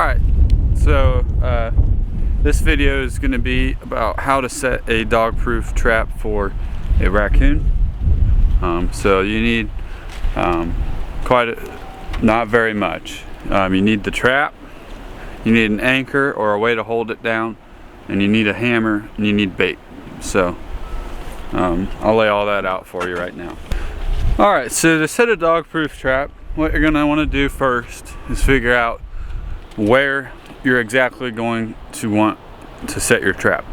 Alright, so this video is going to be about how to set a dog-proof trap for a raccoon. So you need not very much. You need the trap, you need an anchor or a way to hold it down, and you need a hammer, and you need bait. So I'll lay all that out for you right now. Alright, so to set a dog-proof trap, what you're going to want to do first is figure out where you're exactly going to want to set your trap.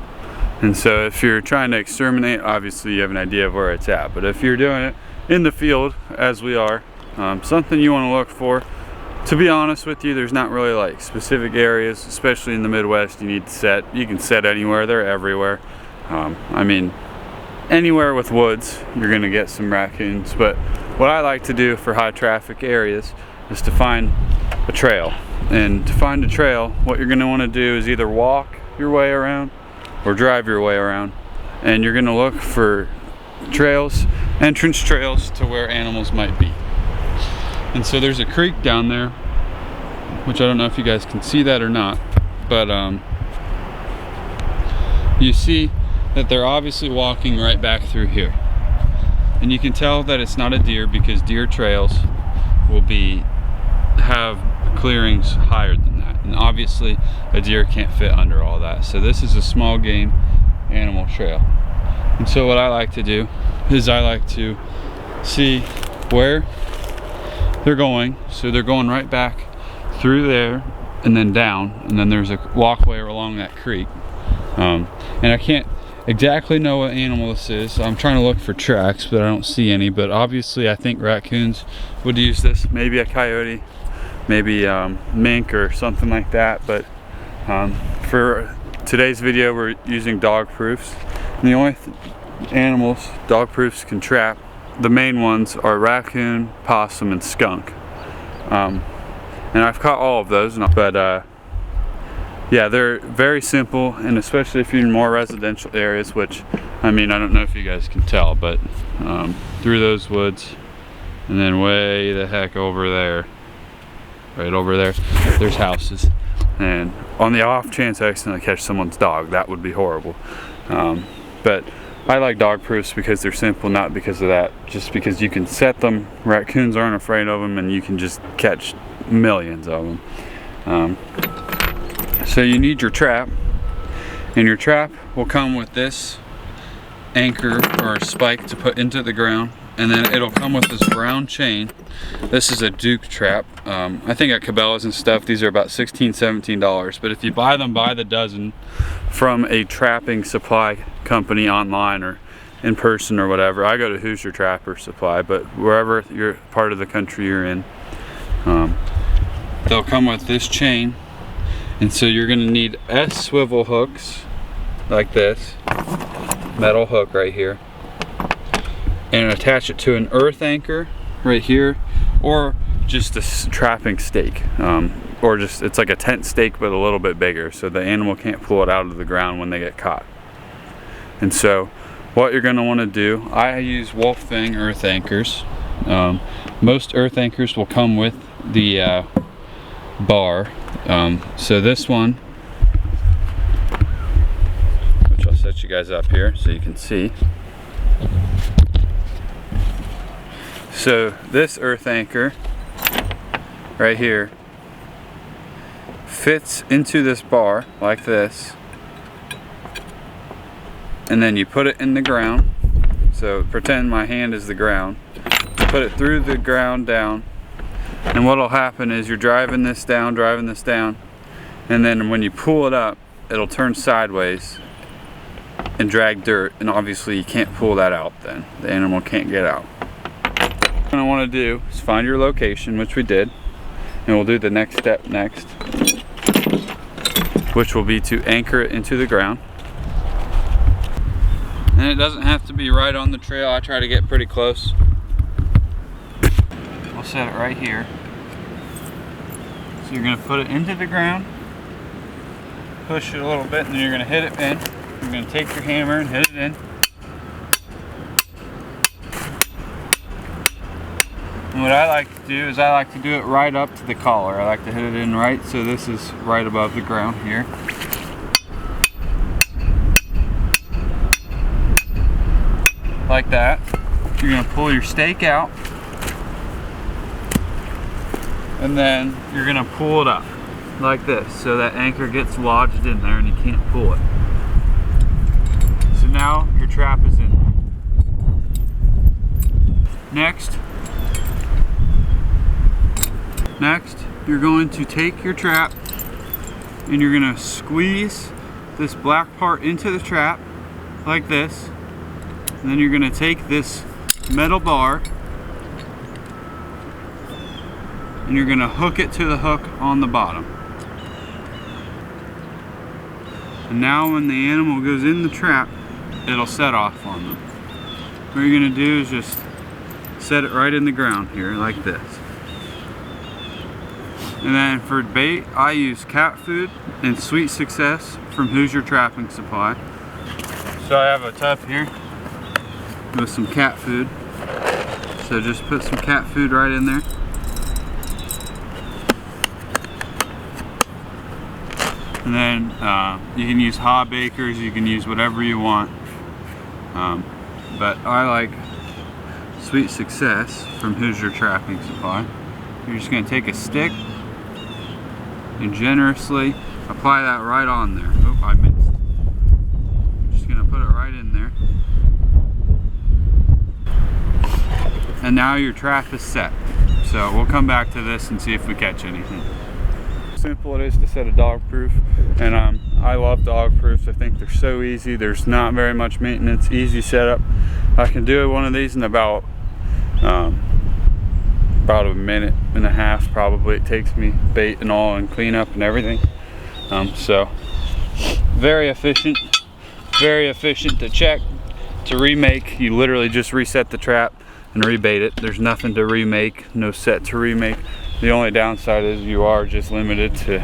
And so if you're trying to exterminate, obviously you have an idea of where it's at. But if you're doing it in the field, as we are, something you want to look for, to be honest with you, there's not really like specific areas, especially in the Midwest, you need to set. You can set anywhere, they're everywhere. I mean, anywhere with woods, you're gonna get some raccoons. But what I like to do for high traffic areas is to find a trail. And to find a trail, what you're gonna wanna do is either walk your way around or drive your way around. And you're gonna look for trails, entrance trails to where animals might be. And so there's a creek down there, which I don't know if you guys can see that or not, but you see that they're obviously walking right back through here. And you can tell that it's not a deer because deer trails will have clearings higher than that. And obviously a deer can't fit under all that. So this is a small game animal trail. And so what I like to do is I like to see where they're going. So they're going right back through there and then down, and then there's a walkway along that creek. And I can't exactly know what animal this is. I'm trying to look for tracks, but I don't see any. But obviously I think raccoons would use this, maybe a coyote, maybe mink or something like that. But for today's video we're using dog proofs, and the only animals dog proofs can trap, the main ones are raccoon, possum, and skunk. And I've caught all of those, but yeah, they're very simple, and especially if you're in more residential areas, which, I mean, I don't know if you guys can tell, but through those woods, and then way the heck over there, right over there, there's houses. And on the off chance I accidentally catch someone's dog, that would be horrible. But I like dog proofs because they're simple, not because of that, just because you can set them, raccoons aren't afraid of them, and you can just catch millions of them. So you need your trap, and your trap will come with this anchor or spike to put into the ground, and then it'll come with this brown chain. This is a Duke trap. I think at Cabela's and stuff these are about $16, $17, but if you buy them by the dozen from a trapping supply company online or in person or whatever, I go to Hoosier Trapper Supply, but wherever you're part of the country you're in, they'll come with this chain. And so you're going to need S swivel hooks like this, metal hook right here, and attach it to an earth anchor right here, or just a trapping stake, or just, it's like a tent stake but a little bit bigger, so the animal can't pull it out of the ground when they get caught. And so what you're going to want to do, I use Wolf Fang earth anchors. Most earth anchors will come with the bar. So this one, which I'll set you guys up here so you can see. So this earth anchor right here fits into this bar like this, and then you put it in the ground. So pretend my hand is the ground. Put it through the ground down. And what'll happen is you're driving this down, and then when you pull it up, it'll turn sideways and drag dirt, and obviously you can't pull that out then. The animal can't get out. What I want to do is find your location, which we did, and we'll do the next step next, which will be to anchor it into the ground. And it doesn't have to be right on the trail. I try to get pretty close. We'll set it right here. So you're going to put it into the ground, push it a little bit, and then you're going to hit it in. You're going to take your hammer and hit it in. And what I like to do is I like to do it right up to the collar. I like to hit it in right so this is right above the ground here. Like that. You're going to pull your stake out, and then you're going to pull it up like this so that anchor gets lodged in there and you can't pull it. So now your trap is in. Next, you're going to take your trap and you're going to squeeze this black part into the trap like this. And then you're going to take this metal bar and you're going to hook it to the hook on the bottom. And now when the animal goes in the trap, it'll set off on them. What you're going to do is just set it right in the ground here like this. And then for bait, I use cat food and Sweet Success from Hoosier Trapping Supply. So I have a tub here with some cat food. So just put some cat food right in there. And then you can use Hob Acres, you can use whatever you want. But I like Sweet Success from Hoosier Trapping Supply. You're just going to take a stick and generously apply that right on there. Oh, I missed. I'm just going to put it right in there. And now your trap is set. So we'll come back to this and see if we catch anything. Simple it is to set a Dogproof, and I love Dogproofs. I think they're so easy. There's not very much maintenance, easy setup. I can do one of these in about a minute and a half probably. It takes me, bait and all and cleanup and everything. So very efficient to check, to remake. You literally just reset the trap and rebait it. There's nothing to remake, no set to remake. The only downside is you are just limited to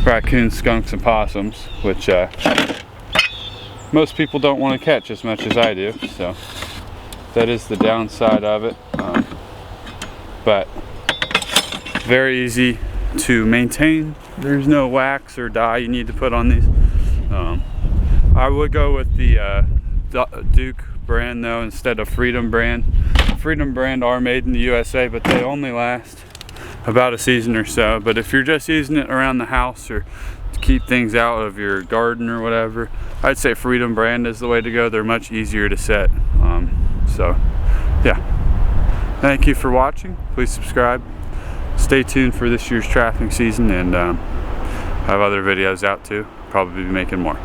raccoons, skunks, and possums, which most people don't want to catch as much as I do. So that is the downside of it. But very easy to maintain. There's no wax or dye you need to put on these. I would go with the Duke brand though instead of Freedom brand. Freedom brand are made in the USA, but they only last about a season or so. But if you're just using it around the house or to keep things out of your garden or whatever, I'd say Freedom brand is the way to go. They're much easier to set. So yeah, thank you for watching. Please subscribe, stay tuned for this year's trapping season, and I have other videos out too. Probably be making more.